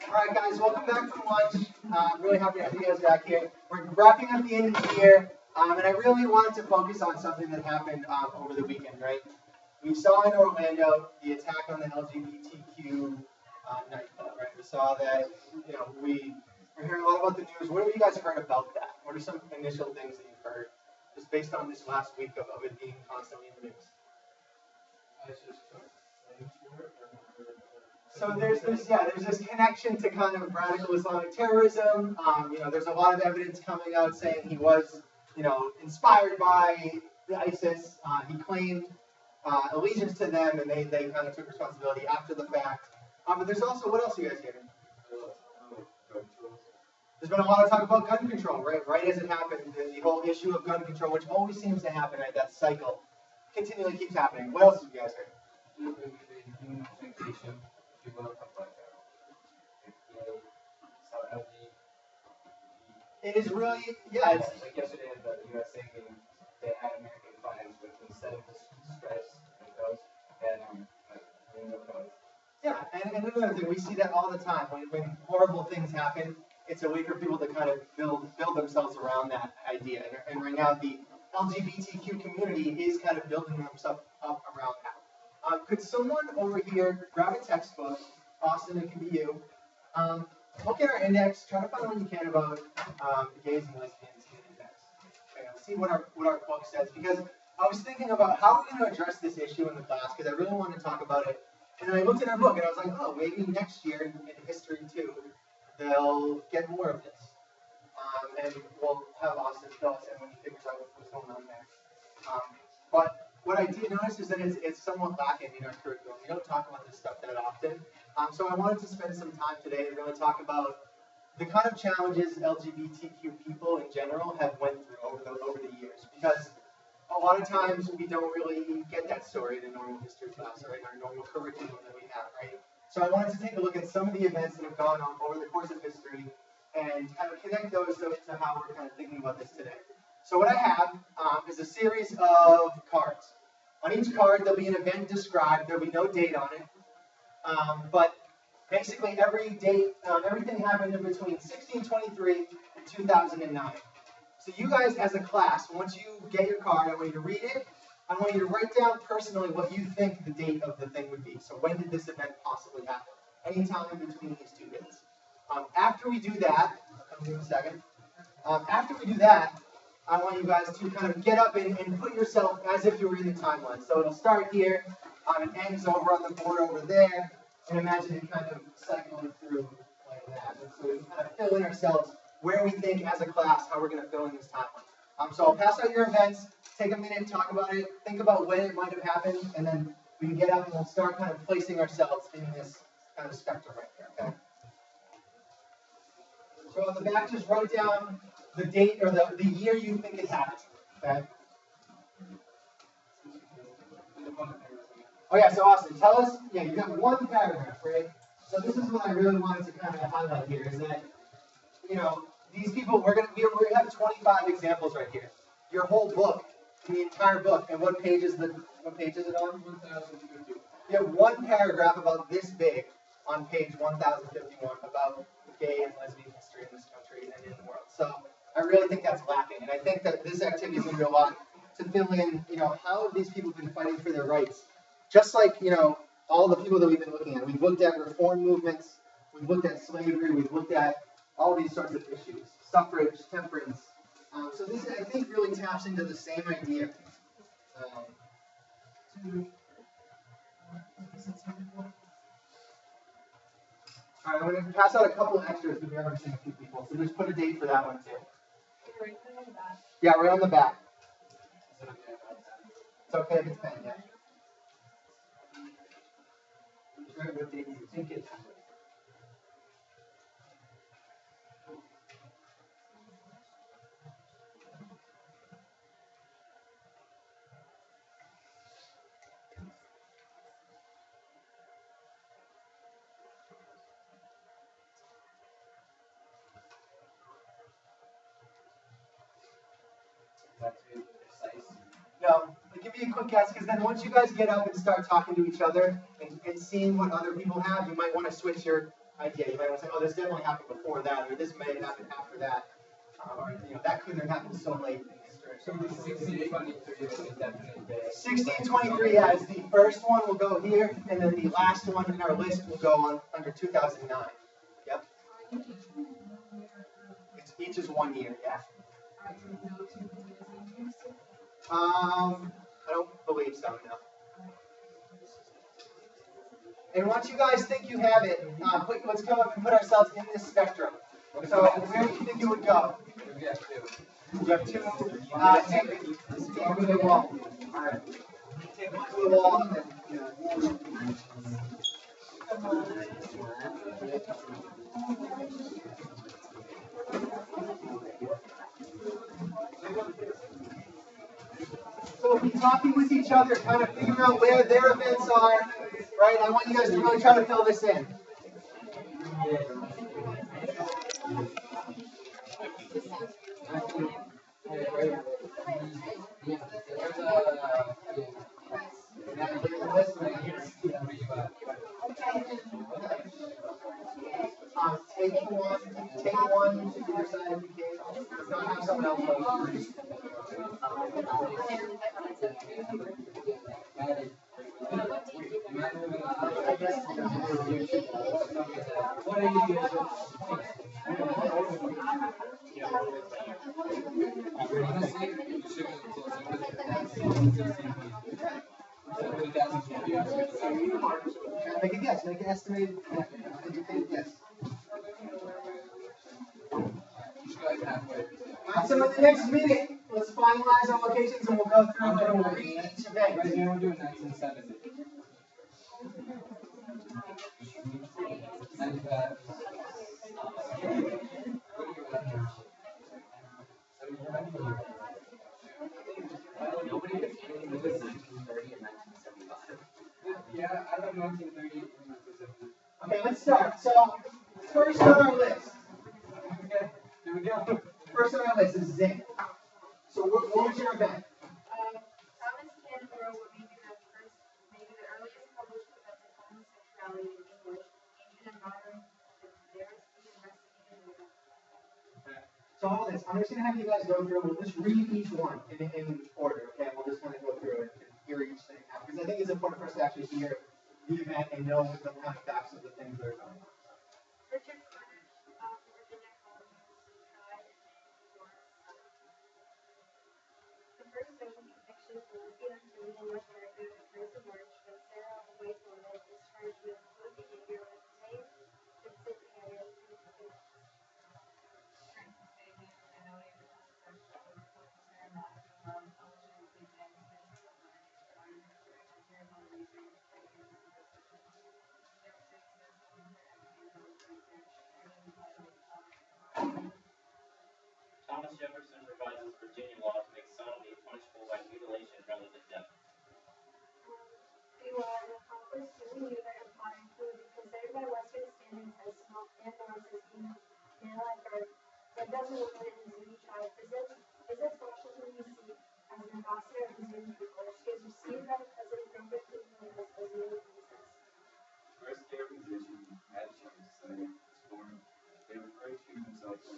All right, guys, welcome back from lunch. I'm really happy to have you guys back here. We're wrapping up the end of the year, and I really wanted to focus on something that happened over the weekend, right? We saw in Orlando the attack on the LGBTQ nightclub, right? We saw that, we're hearing a lot about the news. What have you guys heard about that? What are some initial things that you've heard, just based on this last week of it being constantly in the news? So there's this connection to kind of radical Islamic terrorism. There's a lot of evidence coming out saying he was, inspired by the ISIS. He claimed allegiance to them, and they kind of took responsibility after the fact. But there's also, what else are you guys hearing? There's been a lot of talk about gun control, right? Right as it happened, the whole issue of gun control, which always seems to happen, right? That cycle continually keeps happening. What else have you guys heard? It is really, yeah. It's like yesterday in the U.S. Navy, they had American flags with instead of the stripes and those, and rainbow colors. Yeah, and another thing, we see that all the time. When horrible things happen, it's a way for people to kind of build themselves around that idea. And right now, the LGBTQ community is kind of building themselves up around that. Could someone over here grab a textbook? Austin, it can be you. Look at our index. Try to find what you can about gays and lesbians in the index. Okay, see what our book says. Because I was thinking about how we're going to address this issue in the class, because I really wanted to talk about it. And then I looked at our book, and I was like, oh, maybe next year in history too, they'll get more of this. And we'll have Austin fill us in when he figures out what's going on there. But what I did notice is that it's somewhat lacking in our curriculum. We don't talk about this stuff that often. So I wanted to spend some time today to really talk about the kind of challenges LGBTQ people in general have went through over the years. Because a lot of times we don't really get that story in a normal history class or in our normal curriculum that we have, right? So I wanted to take a look at some of the events that have gone on over the course of history and kind of connect those to how we're kind of thinking about this today. So what I have is a series of cards. On each card, there'll be an event described. There'll be no date on it. But basically, every date, everything happened in between 1623 and 2009. So you guys, as a class, once you get your card, I want you to read it. I want you to write down personally what you think the date of the thing would be. So when did this event possibly happen? Any time in between these two dates. After we do that, I'll come to you in a second. After we do that, I want you guys to kind of get up and put yourself as if you were in the timeline. So it'll start here, it ends over on the board over there, and imagine it kind of cycling through like that. And so we can kind of fill in ourselves where we think as a class how we're going to fill in this timeline. So I'll pass out your events, take a minute, talk about it, think about when it might have happened, and then we can get up and we'll start kind of placing ourselves in this kind of spectrum right here, okay? So on the back, just write down the date or the year you think it happened, okay? Oh yeah, so Austin, tell us, you got one paragraph, right? So this is what I really wanted to kind of highlight here, is that, these people, we have 25 examples right here. Your whole book, the entire book, and what page is it on? 1052. You have one paragraph about this big on page 1051 about gay and lesbian history in this country and in the world. So I really think that's lacking, and I think that this activity is going to do a lot to fill in, how have these people been fighting for their rights? Just like, all the people that we've been looking at. We've looked at reform movements, we've looked at slavery, we've looked at all these sorts of issues, suffrage, temperance. So this, I think, really taps into the same idea. All right, I'm going to pass out a couple extras because we are missing a few people. So just put a date for that one too. Yeah, right on the back. It's okay if it's pen, yeah. Just write what date you think it happened. No, it can be a quick guess because then once you guys get up and start talking to each other and seeing what other people have, you might want to switch your idea. You might want to say, oh, this definitely happened before that, or this may have happened after that. That couldn't have happened so late in history. So the 1623 is a definite day. 1623, yeah, is the first one will go here, and then the last one in our list will go on under 2009. Yep. Each is 1 year, yeah. I don't believe so, no. And once you guys think you have it, let's come up and put ourselves in this spectrum. So where do you think you would go? We have two. You have two. Take to the wall. All right. Take one to the wall. And then, so be talking with each other, kind of figure out where their events are, right? I want you guys to really try to fill this in. Take one to either side if you can. If not, have someone else go. Make a guess. Make an estimated guess. Alright, so in the next minute, let's finalize our locations and we'll go through and we'll read each event. Right now we're doing 1970. 95. Yeah, I love 1930 and 1970. Okay, let's start. So, first on our list. Okay, here we go. First on our list is Zinc. So, what was your event? Thomas Canberra would be the first, maybe the earliest published event of homosexuality in English, ancient and modern, the Pharisee investigated. Okay. So, all this, I'm just going to have you guys go through, we'll just read each one in order, okay? We'll just kind of go through it and hear each thing out. Because I think it's important for us to actually hear the event and know the kind of facts of the things that are going on. Richard Cornish, Virginia colonies, tried and made divorce. The first social conviction for lesbian activity in North America occurs in March when Sarah, a white woman, is charged with good behavior with Tate, Vincent Harris, and Vincent. Thomas Jefferson revises Virginia law to make sodomy punishable by mutilation rather than death. He was an accomplice to the Uter Empire who would be considered by Western standards as small and norms as being male at birth, but doesn't woman in the Zuni tribe visits Washington, D.C. as an ambassador of the Zuni people. She is received by the President Robert Cleveland as a Zuni princess. First care musician, Madison Society was formed. They refer to themselves as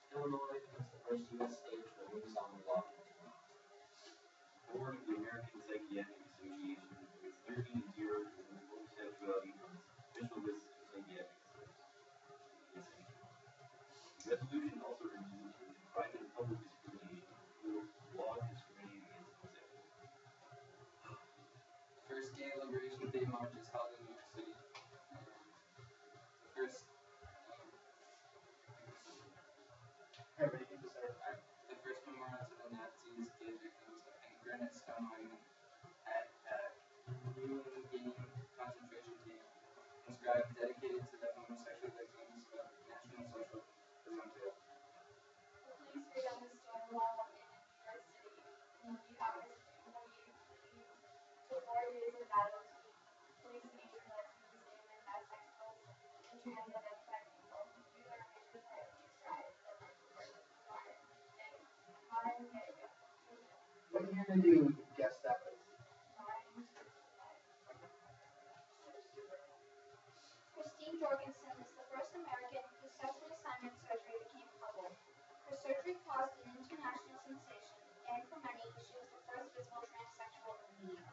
Illinois becomes the first U.S. state to remove sodomy law. board of the American Psychiatric Association with 13 and 0 to remove homosexuality from its official list of psychiatric disorders. The resolution also removes private and public discrimination through law discriminating against homosexuals. First Gay Liberation Day march is held in New York City. Everybody can decide. The first memorial to the Nazis gave victims and granite stone monument at Neuengamme concentration camp, inscribed dedicated to the homosexual victims of National Socialism jail. The police freed on the stone wall in New York City, and the hours to 4 years of battle to police major lesbians, gay men, bisexuals, and trans-identified people. We learn major part of these strides that were required. Modern day. What year did you guess that was? surgery caused an international sensation, and for many, she was the first visible transsexual in media.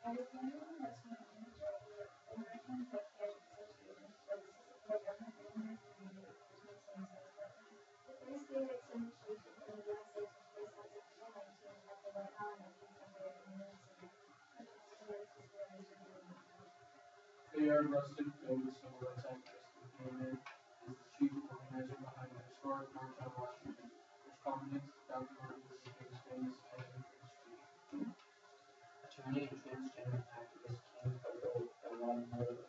And if you knew the next one in the American Psychiatric Association was to support young women in their community between same-sex partners. The first gay rights demonstration in the USA took place on September 19th at the White House in December in New York City. They are Rustic Phillips, civil rights activist who came in as the chief organizer behind the historic March on Washington, which culminates down the road with the King's famous Street. Attorney and transgender activist Kim Moore is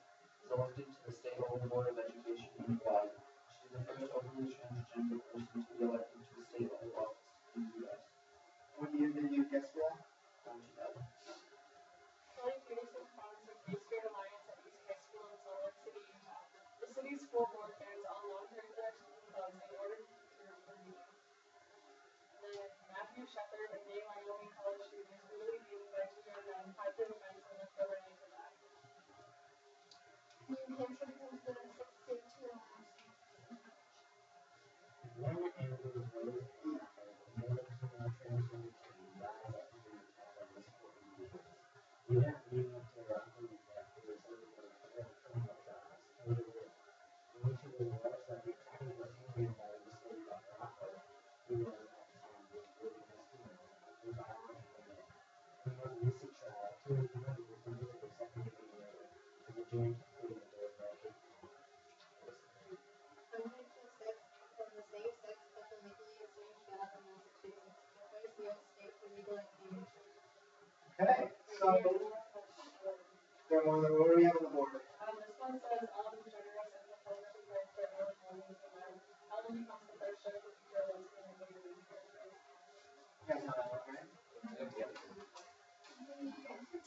elected to the state-level board of education in Hawaii. She is the first openly transgender person to be elected to the state-level office in the U.S. What year did you guess for that? 2000. Kelly Peterson founded the Free Spirit Alliance at East High School in Salt Lake City, Utah. The city's school board bans all non-heterosexual clubs in order to curb bullying. And then Matthew Shepard, a gay Wyoming college student, is really being invited to attend 5 events in October and July. New Hampshire becomes the sixth state to allow same-sex marriage. When Andrews rose in April, more transgender teen died at the attack on his 40 years. The event leading up to Rockland death was over the criminal trials, and the nature of the website, the attorney was handed by the state of Rockland, who was at the time was really misdemeanor, a biological man. In the most recent trial, 2 of the women were convicted of second-degree murder, and the jury concluded there was no hate crime. Unofficial sex from the same-sex but legally estranged vows in Massachusetts, the first U.S. state to legalize gay marriage. Okay, so there more than what do we have on the board? This one says Ellen DeGeneres and the Public Rights for Ellen Williams and then Ellen becomes the first chef of girls in the Navy. You guys know that one, right? The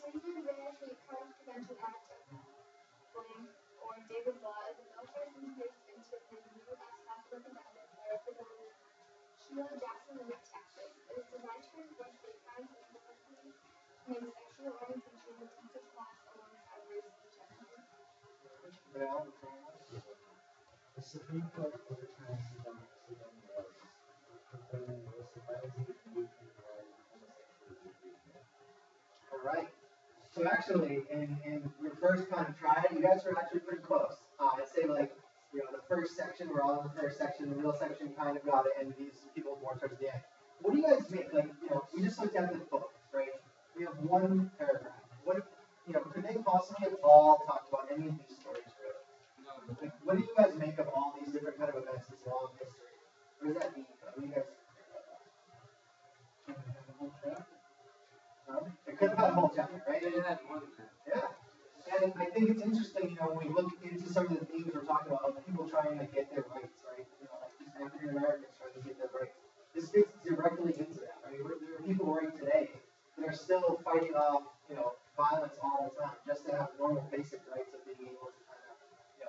David Rare Hate Crime Prevention Act of blank or David Law is a bill first introduced into the U.S. House of Representatives by Representative Sheila Jackson of Texas. It is designed to enforce hate crimes and specifically make sexual orientation a defensive class alongside race and gender. Well, The Supreme Court overturned supremacy on laws, proclaiming the sobriety of youth and homosexuality. all right. So actually, in your first kind of try, you guys were actually pretty close. I'd say like, the first section, we're all in the first section, the middle section kind of got it, and these people more towards the end. What do you guys make? Like, we just looked at the book, right? We have one paragraph. What, could they possibly have all talked about any of these stories, really? No, Like, what do you guys make of all these different kind of events, this long history? What does that mean? What do you guys think about that? can we have a whole chat? It could have had a whole chapter, right? They had more than that. Yeah. And I think it's interesting, when we look into some of the themes we're talking about, like people trying to get their rights, right? Like these African Americans trying to get their rights. This fits directly into that, right? There are people right today that are still fighting off, violence all the time just to have normal basic rights of being able to kind of,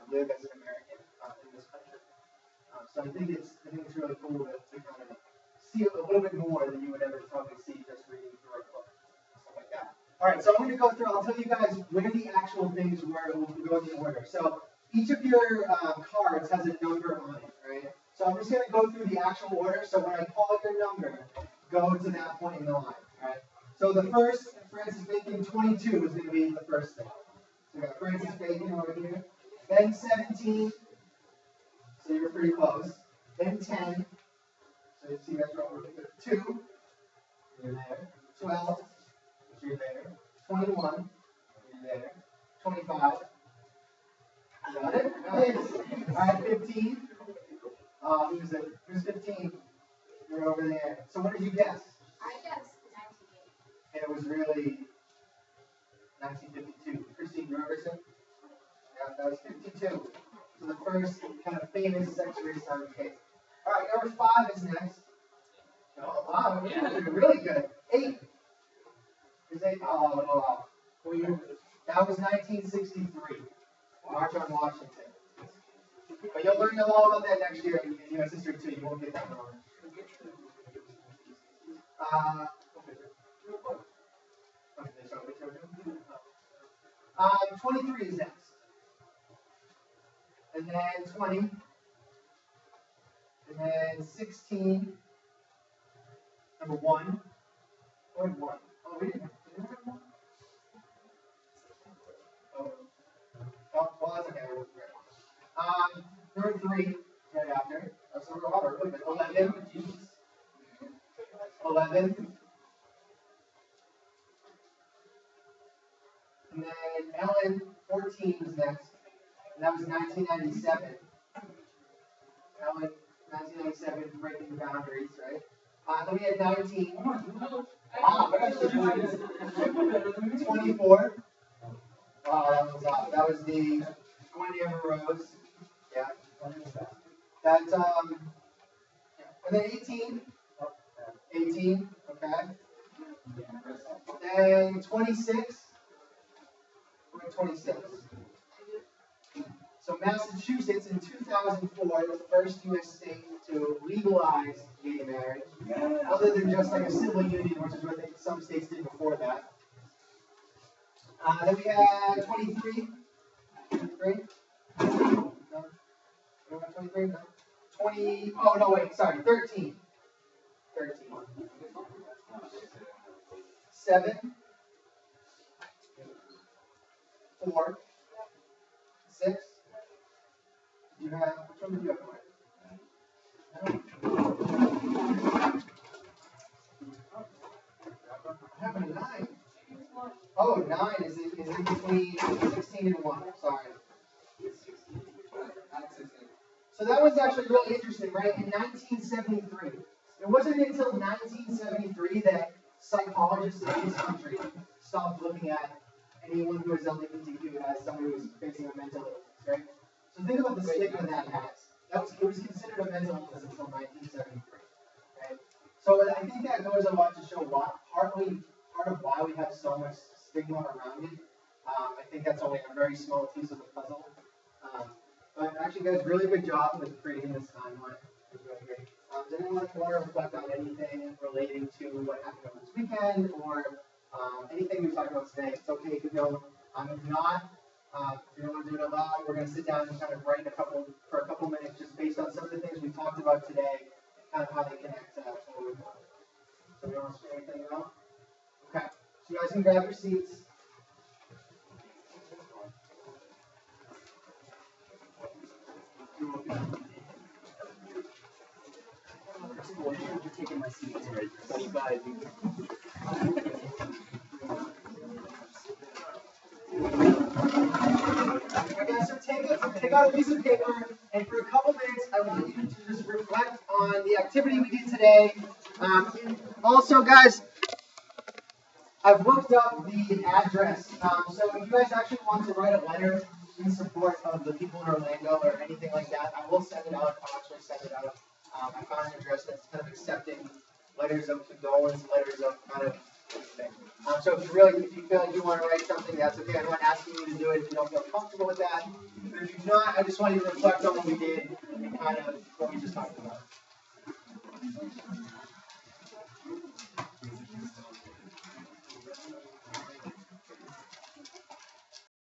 live as an American in this country. So I think it's really cool to kind of see a little bit more than you would ever probably see just reading through a book and stuff like that. All right, so I'm going to go through. I'll tell you guys where the actual things were. We'll go in the order. So each of your cards has a number on it, right? So I'm just going to go through the actual order. So when I call your number, go to that point in the line. All right. So the first, Francis Bacon 22 is going to be the first thing. So we got Francis Bacon over here. Then 17. So you're pretty close. Then 10. So you see that's over here. 2. You're there. 12. You're there. 21. You're there. 25. Got it? Nice. All right, 15. Who's it? Who's 15? You're over there. So what did you guess? I guessed 98. And it was really 1952. Christine Roberson? Yeah, that was 52. So the first kind of famous sex reassignment case. All right, number 5 is next. Oh, wow, you're doing really good. 8. Is 8? Oh. What year was it? That was 1963. March on Washington. But you'll learn all about that next year in U.S. history too. You won't get that wrong. Okay, so which one? 23 is next. And then 20 And then 16, number 1. Or 1. Oh, we didn't have 1? Oh, well, that's okay. Number 3, right after. That's number Robert. 11. 11. And then Ellen, 14 was next. And that was 1997. Ellen, 1997, breaking boundaries, right? Then we had 19. Wow, 24. Wow, that was the Gwen Amber Rose. Yeah. That and then 18. 18, okay. Then 26. We're at 26. So Massachusetts in 2004 was the first U.S. state to legalize gay marriage, other than just like a civil union, which is what some states did before that. Then we had 23. 23? No. 23? No. 20. Oh, no, wait, sorry. 13. 13. 7. 4. 6. You have, which one did you have? I have a 9. Oh, 9 is in between 16 and 1. Sorry. So that was actually really interesting, right? In 1973. It wasn't until 1973 that psychologists in this country stopped looking at anyone who is LGBTQ as someone who is facing a mental illness, right? So think about the stigma that has. It was considered a mental illness until 1973, right? So I think that goes a lot to show what part of why we have so much stigma around it. I think that's only a very small piece of the puzzle. But actually, guys, really good job with creating this timeline. It was really great. Does anyone want to reflect on anything relating to what happened over this weekend or anything we talked about today? It's okay if you don't. If not, if you don't want to do it aloud, we're going to sit down and kind of write for a couple minutes just based on some of the things we talked about today and kind of how they connect to what we want. So we don't want to say anything else? Okay. So you guys can grab your seats. You're taking my seat. 25. Okay, so take out a piece of paper, and for a couple minutes, I want you to just reflect on the activity we did today. Also, guys, I've looked up the address. So if you guys actually want to write a letter in support of the people in Orlando or anything like that, I will send it out. I'll actually send it out. I found an address that's kind of accepting letters of condolence, letters of kind of anything. So if you feel like you want to write something, that's okay. I'm not asking you to do it if you don't feel comfortable with that. But if you do not, I just want you to reflect on what we did and kind of what we just talked about.